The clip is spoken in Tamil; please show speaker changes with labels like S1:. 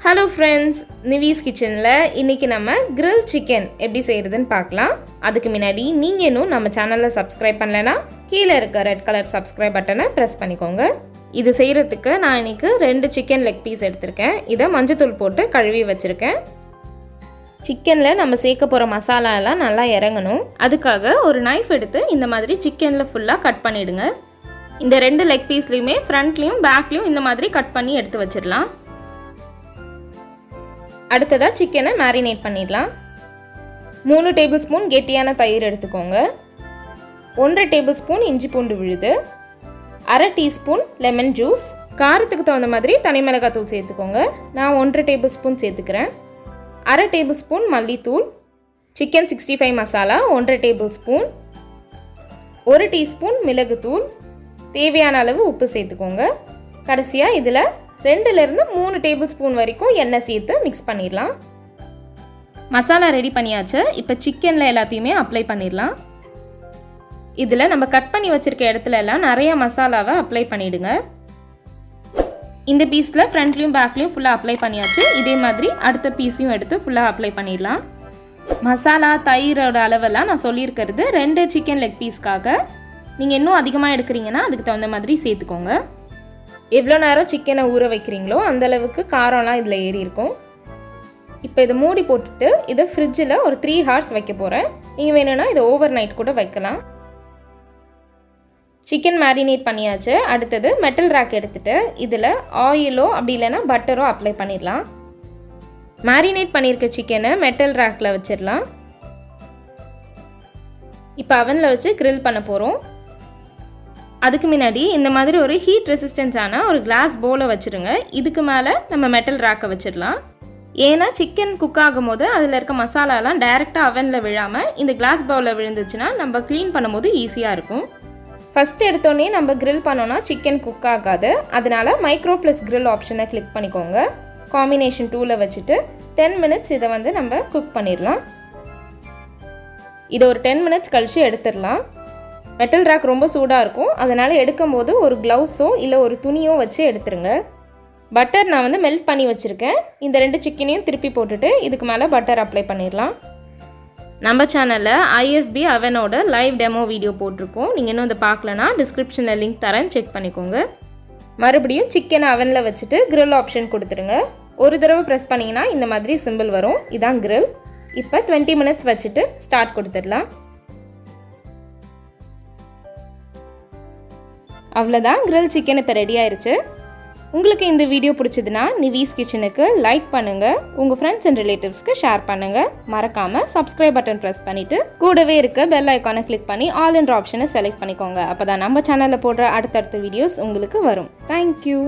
S1: Hello friends, Nivi's Kitchenல இன்னைக்கு நம்ம grill chicken எப்படி செய்யறதுன்னு பார்க்கலாம். அதுக்கு முன்னாடி நீங்க இன்னும் நம்ம சேனலை subscribe பண்ணலனா கீழ இருக்க red color subscribe பட்டனை press பண்ணிக்கோங்க. இது செய்யறதுக்கு நான் இன்னைக்கு 2 chicken leg piece எடுத்துர்க்கேன். இத மஞ்சள் போட்டு கழுவி வச்சிருக்கேன். சிக்கன்ல நம்ம சேர்க்க போற மசாலா எல்லாம் நல்லா இறங்கணும். அதுக்காக ஒரு knife எடுத்து இந்த மாதிரி சிக்கன்ல ஃபுல்லா கட் பண்ணிடுங்க. இந்த 2 leg pieceலயுமே ஃப்ரண்ட்லயும் பேக்லயும் இந்த மாதிரி கட் பண்ணி எடுத்து வச்சிரலாம். அடுத்ததா சிக்கனை மேரினேட் பண்ணிடலாம். 3 டேபிள்ஸ்பூன் கெட்டியான தயிர் எடுத்துக்கோங்க. 1 டேபிள்ஸ்பூன் இஞ்சி பூண்டு விழுது, 1/2 டீஸ்பூன் லெமன் ஜூஸ், காரத்துக்கு தகுந்த மாதிரி தனி மிளகாய் தூள் சேர்த்துக்கோங்க. நான் 1 டேபிள்ஸ்பூன் சேர்த்துக்கிறேன். 1/2 டேபிள்ஸ்பூன் மல்லித்தூள், சிக்கன் 65 மசாலா 1 டேபிள்ஸ்பூன், 1 டீஸ்பூன் மிளகுத்தூள், தேவையான அளவு உப்பு சேர்த்துக்கோங்க. கடைசியாக இதில் 2லிருந்து 3 டேபிள்ஸ்பூன் வரைக்கும் எண்ணெய் சேர்த்து மிக்ஸ் பண்ணிடலாம். மசாலா ரெடி பண்ணியாச்சு. இப்போ சிக்கனில் எல்லாத்தையுமே அப்ளை பண்ணிடலாம். இதில் நம்ம கட் பண்ணி வச்சுருக்க இடத்துல எல்லாம் நிறைய மசாலாவை அப்ளை பண்ணிவிடுங்க. இந்த பீஸில் ஃப்ரண்ட்லேயும் பேக்லேயும் ஃபுல்லாக அப்ளை பண்ணியாச்சு. இதே மாதிரி அடுத்த பீஸையும் எடுத்து ஃபுல்லாக அப்ளை பண்ணிடலாம். மசாலா தயிரோட அளவெல்லாம் நான் சொல்லியிருக்கிறது 2 சிக்கன் லெக் பீஸ்க்காக. நீங்கள் இன்னும் அதிகமாக எடுக்கிறீங்கன்னா அதுக்கு தகுந்த மாதிரி சேர்த்துக்கோங்க. எவ்வளோ நேரம் சிக்கனை ஊற வைக்கிறீங்களோ அந்தளவுக்கு காரம்லாம் இதில் ஏறி இருக்கும். இப்போ இதை மூடி போட்டுட்டு இதை ஃப்ரிட்ஜில் ஒரு 3 hours வைக்க போகிறேன். நீங்கள் வேணும்னா இதை ஓவர் நைட் கூட வைக்கலாம். சிக்கன் மேரினேட் பண்ணியாச்சு. அடுத்தது மெட்டல் ரேக் எடுத்துகிட்டு இதில் ஆயிலோ அப்படி இல்லைன்னா பட்டரோ அப்ளை பண்ணிடலாம். மேரினேட் பண்ணியிருக்க சிக்கனை மெட்டல் ரேக்கில் வச்சிடலாம். இப்போ அவனில் வச்சு கிரில் பண்ண போகிறோம். அதுக்கு முன்னாடி இந்த மாதிரி ஒரு ஹீட் ரெசிஸ்டன்ஸான ஒரு கிளாஸ் பவுலை வச்சுருங்க. இதுக்கு மேலே நம்ம மெட்டல் ரேக்கை வச்சிடலாம். ஏன்னா சிக்கன் குக் ஆகும் போது அதில் இருக்க மசாலாலாம் டைரெக்டாக அவனில் விழாமல் இந்த கிளாஸ் பவுலில் விழுந்துச்சுன்னா நம்ம க்ளீன் பண்ணும்போது ஈஸியாக இருக்கும். ஃபஸ்ட்டு எடுத்தோடனே நம்ம கிரில் பண்ணோன்னா சிக்கன் குக் ஆகாது. அதனால் மைக்ரோ ப்ளஸ் கிரில் ஆப்ஷனை கிளிக் பண்ணிக்கோங்க. காம்பினேஷன் 2ல் வச்சுட்டு 10 minutes இதை நம்ம குக் பண்ணிடலாம். இதை ஒரு 10 minutes கழித்து எடுத்துடலாம். மெட்டல் ரேக் ரொம்ப சூடாக இருக்கும். அதனால் எடுக்கும்போது ஒரு க்ளவுஸோ இல்லை ஒரு துணியோ வச்சு எடுத்துருங்க. பட்டர் நான் மெல்ட் பண்ணி வச்சுருக்கேன். இந்த 2 சிக்கனையும் திருப்பி போட்டுட்டு இதுக்கு மேலே பட்டர் அப்ளை பண்ணிடலாம். நம்ம சேனலில் IFB அவனோட லைவ் டெமோ வீடியோ போட்டிருக்கோம். நீங்கள் இன்னும் இதை பார்க்கலனா டிஸ்கிரிப்ஷனில் லிங்க் தரேன், செக் பண்ணிக்கோங்க. மறுபடியும் சிக்கனை அவனில் வச்சுட்டு கிரில் ஆப்ஷன் கொடுத்துருங்க. ஒரு தடவை ப்ரெஸ் பண்ணிங்கன்னா இந்த மாதிரி சிம்பிள் வரும். இதான் கிரில். இப்போ 20 minutes வச்சுட்டு ஸ்டார்ட் கொடுத்துடலாம். அவ்வளோதான், கிரில் சிக்கன் இப்போ ரெடி ஆயிடுச்சு. உங்களுக்கு இந்த வீடியோ பிடிச்சதுன்னா நிவிஸ் கிச்சனுக்கு லைக் பண்ணுங்கள், உங்கள் ஃப்ரெண்ட்ஸ் அண்ட் ரிலேட்டிவ்ஸ்க்கு ஷேர் பண்ணுங்கள். மறக்காமல் சப்ஸ்கிரைப் பட்டன் ப்ரெஸ் பண்ணிவிட்டு கூடவே இருக்க பெல் ஐக்கானை கிளிக் பண்ணி ஆல் என்ற ஆப்ஷனை செலக்ட் பண்ணிக்கோங்க. அப்போ தான் நம்ம சேனலில் போடுற அடுத்தடுத்த வீடியோஸ் உங்களுக்கு வரும். தேங்க்யூ.